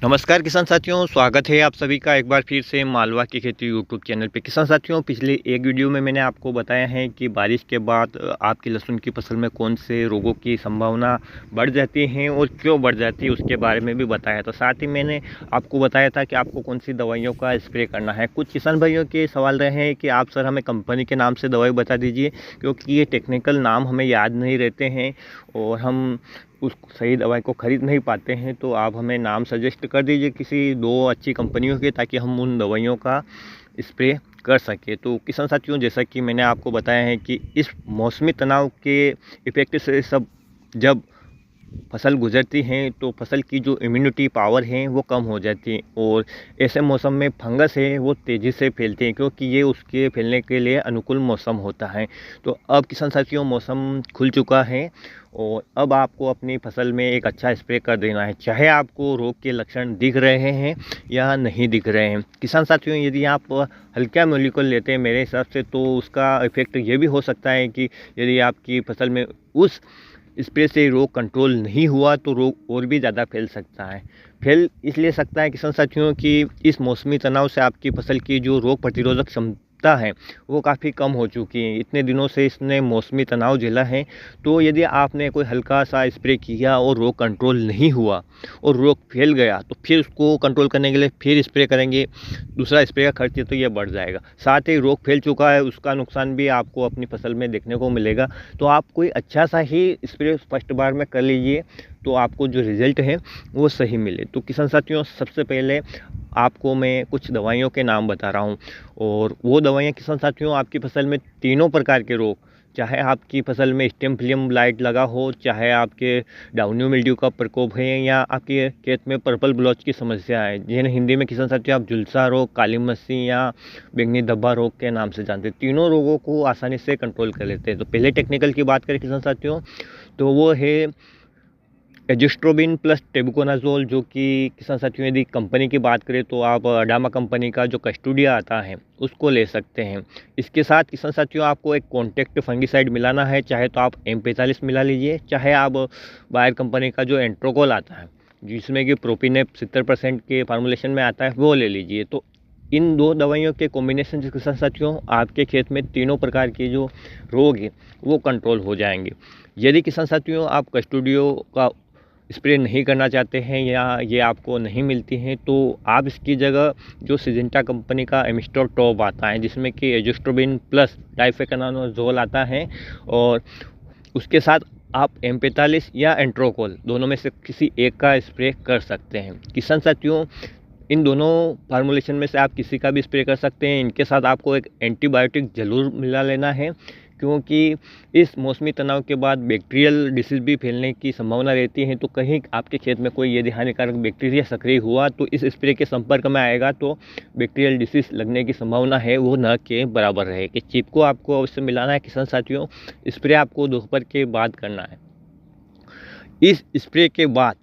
नमस्कार किसान साथियों, स्वागत है आप सभी का एक बार फिर से मालवा की खेती यूट्यूब चैनल पे। किसान साथियों, पिछले एक वीडियो में मैंने आपको बताया है कि बारिश के बाद आपकी लहसुन की फसल में कौन से रोगों की संभावना बढ़ जाती है और क्यों बढ़ जाती है उसके बारे में भी बताया। तो साथ ही मैंने आपको बताया था कि आपको कौन सी दवाइयों का स्प्रे करना है। कुछ किसान भाइयों के सवाल रहे हैं कि आप सर हमें कंपनी के नाम से दवाई बता दीजिए, क्योंकि ये टेक्निकल नाम हमें याद नहीं रहते हैं और हम उस सही दवाई को ख़रीद नहीं पाते हैं। तो आप हमें नाम सजेस्ट कर दीजिए किसी दो अच्छी कंपनियों के, ताकि हम उन दवाइयों का स्प्रे कर सकें। तो किसान साथियों, जैसा कि मैंने आपको बताया है कि इस मौसमी तनाव के इफ़ेक्ट से सब जब फसल गुजरती हैं तो फसल की जो इम्यूनिटी पावर है वो कम हो जाती है और ऐसे मौसम में फंगस है वो तेज़ी से फैलते हैं, क्योंकि ये उसके फैलने के लिए अनुकूल मौसम होता है। तो अब किसान साथियों, मौसम खुल चुका है और अब आपको अपनी फसल में एक अच्छा स्प्रे कर देना है, चाहे आपको रोग के लक्षण दिख रहे हैं या नहीं दिख रहे हैं। किसान साथियों, यदि आप हल्का मोलिक्यूल लेते हैं मेरे हिसाब से, तो उसका इफ़ेक्ट ये भी हो सकता है कि यदि आपकी फसल में उस स्प्रे से रोग कंट्रोल नहीं हुआ तो रोग और भी ज़्यादा फैल सकता है। फैल इसलिए सकता है किसान साथियों कि इस मौसमी तनाव से आपकी फसल की जो रोग प्रतिरोधक क्षमता है वो काफ़ी कम हो चुकी है। इतने दिनों से इसने मौसमी तनाव झेला है, तो यदि आपने कोई हल्का सा स्प्रे किया और रोग कंट्रोल नहीं हुआ और रोग फैल गया, तो फिर उसको कंट्रोल करने के लिए फिर स्प्रे करेंगे, दूसरा स्प्रे का खर्च तो ये बढ़ जाएगा। साथ ही रोग फैल चुका है उसका नुकसान भी आपको अपनी फसल में देखने को मिलेगा। तो आप कोई अच्छा सा ही स्प्रे फर्स्ट बार में कर लीजिए, तो आपको जो रिज़ल्ट है वो सही मिले। तो किसान साथियों, सबसे पहले आपको मैं कुछ दवाइयों के नाम बता रहा हूँ और वो दवाइयाँ किसान साथियों आपकी फसल में तीनों प्रकार के रोग, चाहे आपकी फसल में स्टेम फ्लेम ब्लाइट लगा हो, चाहे आपके डाउनी मिल्ड्यू का प्रकोप है, या आपके खेत में पर्पल ब्लॉच की समस्या है, जिन्हें हिंदी में किसान साथियों आप झुलसा रोग, काली मस्सी या बैंगनी धब्बा रोग के नाम से जानते हैं, तीनों रोगों को आसानी से कंट्रोल कर लेते हैं। तो पहले टेक्निकल की बात करें किसान साथियों, तो वो है एजिस्ट्रोबिन प्लस टेबुकोनाजोल, जो कि किसान साथियों यदि कंपनी की बात करें तो आप अडामा कंपनी का जो कस्टोडिया आता है उसको ले सकते हैं। इसके साथ किसान साथियों आपको एक कॉन्टैक्ट फंगिसाइड मिलाना है, चाहे तो आप M45 मिला लीजिए, चाहे आप बायर कंपनी का जो एंट्रोकोल आता है जिसमें कि प्रोपिनेप 70% के फार्मूलेशन में आता है वो ले लीजिए। तो इन दो दवाइयों के कॉम्बिनेशन से किसान साथियों आपके खेत में तीनों प्रकार के जो रोग हैं वो कंट्रोल हो जाएंगे। यदि किसान साथियों आप कस्टोडियो का स्प्रे नहीं करना चाहते हैं या ये आपको नहीं मिलती हैं, तो आप इसकी जगह जो सिजेंटा कंपनी का एमिस्टोर टॉप आता है जिसमें कि एजिस्ट्रोबिन प्लस डाइफेकनाजोल आता है, और उसके साथ आप M45 या एंट्रोकोल दोनों में से किसी एक का स्प्रे कर सकते हैं। किसान साथियों, इन दोनों फार्मूलेशन में से आप किसी का भी स्प्रे कर सकते हैं। इनके साथ आपको एक एंटीबायोटिक ज़रूर मिला लेना है, क्योंकि इस मौसमी तनाव के बाद बैक्टीरियल डिसीज़ भी फैलने की संभावना रहती है। तो कहीं आपके खेत में कोई यदि हानिकारक बैक्टीरिया सक्रिय हुआ तो इस स्प्रे के संपर्क में आएगा तो बैक्टीरियल डिसीज़ लगने की संभावना है वो न के बराबर रहेगी। चिप को आपको अवश्य मिलाना है किसान साथियों। स्प्रे आपको दोपहर के बाद करना है। इस स्प्रे के बाद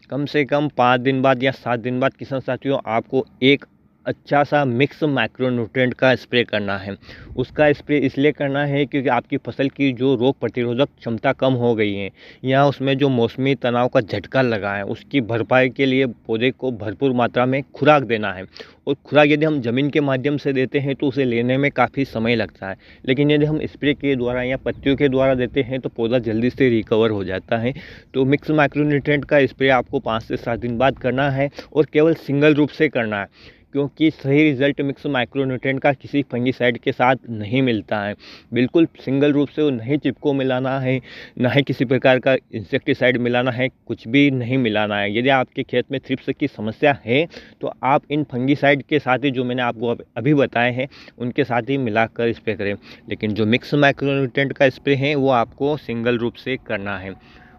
कम से कम 5 दिन बाद या 7 दिन बाद किसान साथियों आपको एक अच्छा सा मिक्स माइक्रोन्यूट्रिएंट का स्प्रे करना है। उसका स्प्रे इसलिए करना है क्योंकि आपकी फसल की जो रोग प्रतिरोधक क्षमता कम हो गई है या उसमें जो मौसमी तनाव का झटका लगा है उसकी भरपाई के लिए पौधे को भरपूर मात्रा में खुराक देना है। और खुराक यदि हम ज़मीन के माध्यम से देते हैं तो उसे लेने में काफ़ी समय लगता है, लेकिन यदि हम स्प्रे के द्वारा या पत्तियों के द्वारा देते हैं तो पौधा जल्दी से रिकवर हो जाता है। तो मिक्स माइक्रोन्यूट्रिएंट का स्प्रे आपको 5 से 7 दिन बाद करना है और केवल सिंगल रूप से करना है, क्योंकि सही रिजल्ट मिक्स माइक्रोन्यूट्रिएंट का किसी फंगिसाइड के साथ नहीं मिलता है। बिल्कुल सिंगल रूप से नहीं चिपको मिलाना है, ना ही किसी प्रकार का इंसेक्टिसाइड मिलाना है, कुछ भी नहीं मिलाना है। यदि आपके खेत में थ्रिप्स की समस्या है तो आप इन फंगिसाइड के साथ ही जो मैंने आपको अभी बताए हैं उनके साथ ही मिलाकर स्प्रे करें, लेकिन जो मिक्स माइक्रोन्यूट्रिएंट का स्प्रे है वो आपको सिंगल रूप से करना है।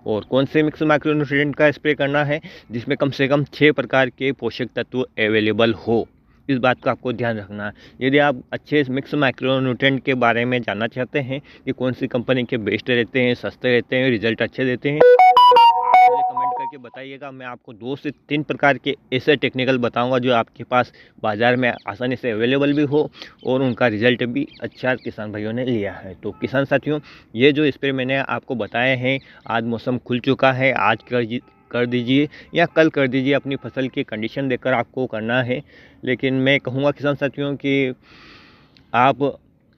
और कौन से मिक्स माइक्रोन्यूट्रिएंट का स्प्रे करना है? जिसमें कम से कम 6 प्रकार के पोषक तत्व अवेलेबल हो, इस बात का आपको ध्यान रखना है। यदि आप अच्छे मिक्स माइक्रोन्यूट्रिएंट के बारे में जानना चाहते हैं कि कौन सी कंपनी के बेस्ट रहते हैं, सस्ते रहते हैं, रिजल्ट अच्छे देते हैं, आप मुझे कमेंट करके बताइएगा। मैं आपको 2 से 3 प्रकार के ऐसे टेक्निकल बताऊंगा जो आपके पास बाज़ार में आसानी से अवेलेबल भी हो और उनका रिजल्ट भी अच्छा किसान भाइयों ने लिया है। तो किसान साथियों, ये जो स्प्रे मैंने आपको बताए हैं, आज मौसम खुल चुका है, कर दीजिए या कल कर दीजिए, अपनी फसल की कंडीशन देखकर आपको करना है। लेकिन मैं कहूँगा किसान साथियों कि आप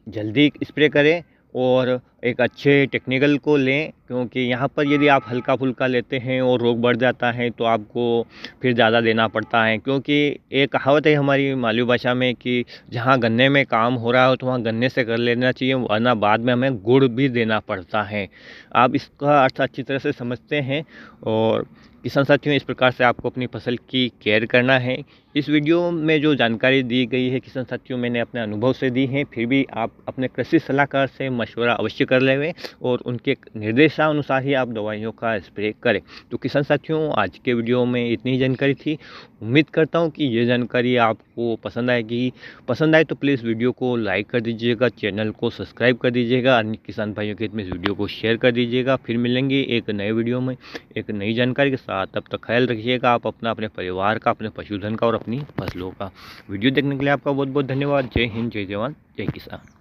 जल्दी स्प्रे करें और एक अच्छे टेक्निकल को लें, क्योंकि यहाँ पर यदि आप हल्का फुल्का लेते हैं और रोग बढ़ जाता है तो आपको फिर ज़्यादा देना पड़ता है। क्योंकि एक कहावत है हमारी मालवी भाषा में कि जहाँ गन्ने में काम हो रहा हो तो वहाँ गन्ने से कर लेना चाहिए, वरना बाद में हमें गुड़ भी देना पड़ता है। आप इसका अर्थ अच्छी तरह से समझते हैं। और किसान साथियों, इस प्रकार से आपको अपनी फसल की केयर करना है। इस वीडियो में जो जानकारी दी गई है किसान साथियों, मैंने अपने अनुभव से दी है, फिर भी आप अपने कृषि सलाहकार से मशवरा अवश्य कर लें और उनके निर्देशानुसार ही आप दवाइयों का स्प्रे करें। तो किसान साथियों, आज के वीडियो में इतनी ही जानकारी थी। उम्मीद करता हूँ कि ये जानकारी आपको पसंद आएगी। पसंद आए तो प्लीज़ वीडियो को लाइक कर दीजिएगा, चैनल को सब्सक्राइब कर दीजिएगा, अन्य किसान भाइयों के हित में इस वीडियो को शेयर कर दीजिएगा। फिर मिलेंगे एक नए वीडियो में एक नई जानकारी के साथ। तब तक ख्याल रखिएगा आप अपना, अपने परिवार का, अपने पशुधन का और अपनी फसलों का। वीडियो देखने के लिए आपका बहुत बहुत धन्यवाद। जय हिंद, जय जवान, जय किसान।